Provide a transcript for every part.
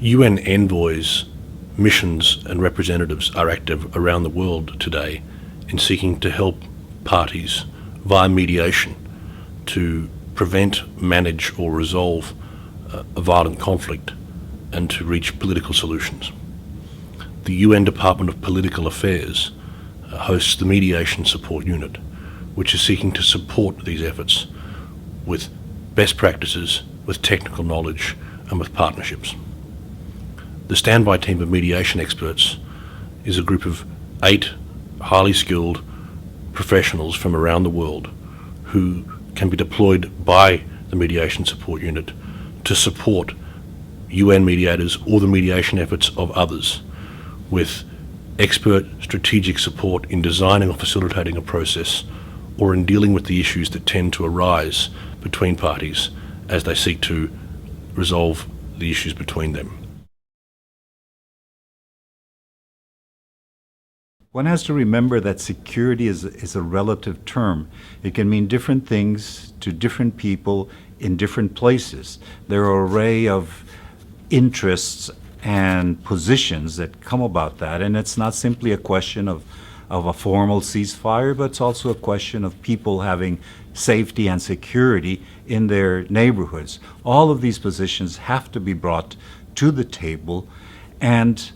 UN envoys, missions and representatives are active around the world today in seeking to help parties via mediation to prevent, manage or resolve a violent conflict and to reach political solutions. The UN Department of Political Affairs hosts the Mediation Support Unit, which is seeking to support these efforts with best practices, with technical knowledge and with partnerships. The standby team of mediation experts is a group of 8 highly skilled professionals from around the world who can be deployed by the Mediation Support Unit to support UN mediators or the mediation efforts of others with expert strategic support in designing or facilitating a process or in dealing with the issues that tend to arise between parties as they seek to resolve the issues between them. One has to remember that security is a relative term. It can mean different things to different people in different places. There are an array of interests and positions that come about that, and it's not simply a question of a formal ceasefire, but it's also a question of people having safety and security in their neighborhoods. All of these positions have to be brought to the table and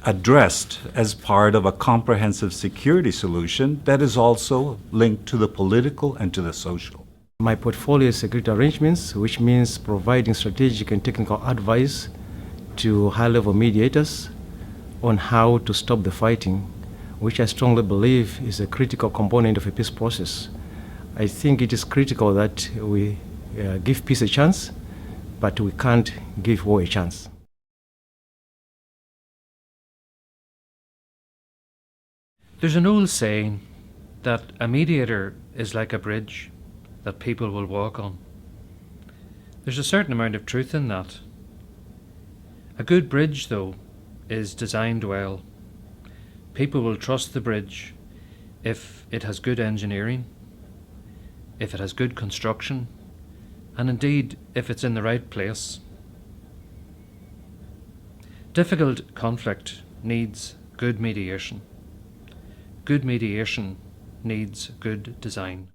addressed as part of a comprehensive security solution that is also linked to the political and to the social. My portfolio is security arrangements, which means providing strategic and technical advice to high-level mediators on how to stop the fighting, which I strongly believe is a critical component of a peace process. I think it is critical that we give peace a chance, but we can't give war a chance. There's an old saying that a mediator is like a bridge that people will walk on. There's a certain amount of truth in that. A good bridge, though, is designed well. People will trust the bridge if it has good engineering, if it has good construction, and indeed if it's in the right place. Difficult conflict needs good mediation. Good mediation needs good design.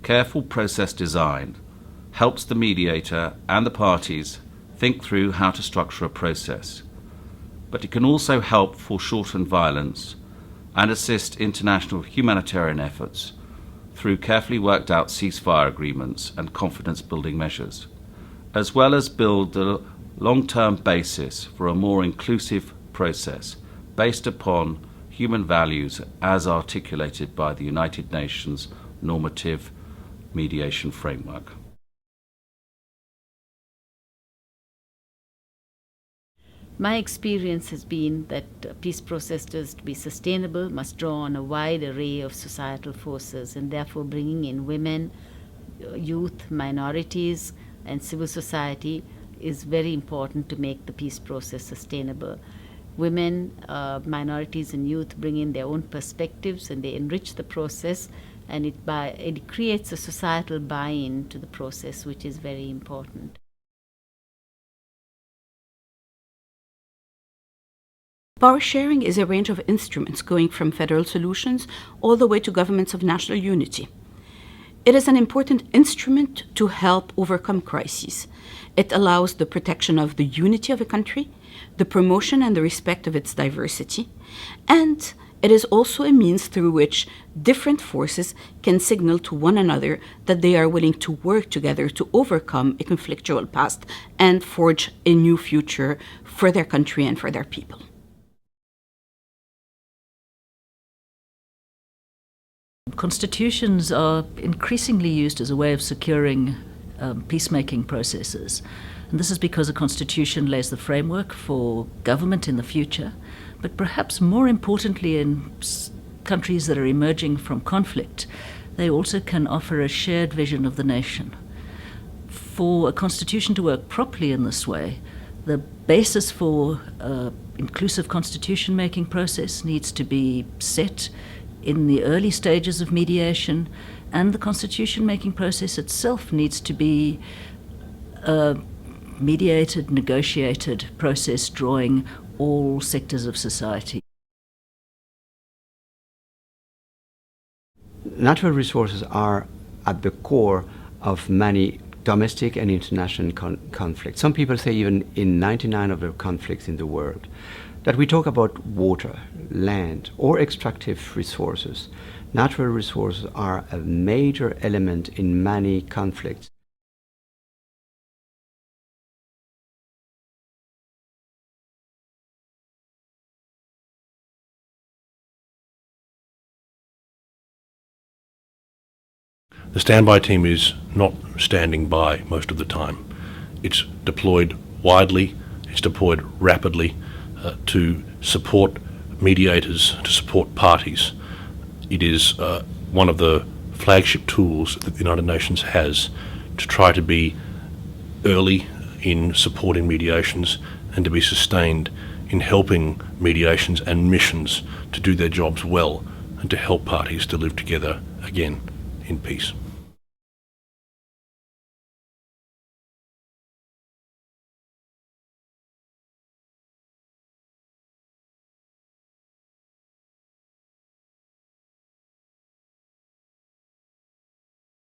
Careful process design helps the mediator and the parties think through how to structure a process, but it can also help foreshorten violence and assist international humanitarian efforts through carefully worked out ceasefire agreements and confidence-building measures, as well as build the long-term basis for a more inclusive process based upon human values as articulated by the United Nations normative mediation framework. My experience has been that peace processes to be sustainable must draw on a wide array of societal forces, and therefore bringing in women, youth, minorities, and civil society is very important to make the peace process sustainable. Women, minorities, and youth bring in their own perspectives and they enrich the process, and it creates a societal buy-in to the process, which is very important. Power sharing is a range of instruments going from federal solutions all the way to governments of national unity. It is an important instrument to help overcome crises. It allows the protection of the unity of a country, the promotion and the respect of its diversity, and it is also a means through which different forces can signal to one another that they are willing to work together to overcome a conflictual past and forge a new future for their country and for their people. Constitutions are increasingly used as a way of securing peacemaking processes. And this is because a constitution lays the framework for government in the future, but perhaps more importantly in countries that are emerging from conflict, they also can offer a shared vision of the nation. For a constitution to work properly in this way, the basis for inclusive constitution-making process needs to be set in the early stages of mediation, and the constitution-making process itself needs to be mediated, negotiated process drawing all sectors of society. Natural resources are at the core of many domestic and international conflicts. Some people say even in 99 of the conflicts in the world. That we talk about water, land, or extractive resources. Natural resources are a major element in many conflicts. The standby team is not standing by most of the time. It's deployed widely, it's deployed rapidly to support mediators, to support parties. It is one of the flagship tools that the United Nations has to try to be early in supporting mediations and to be sustained in helping mediations and missions to do their jobs well and to help parties to live together again in peace.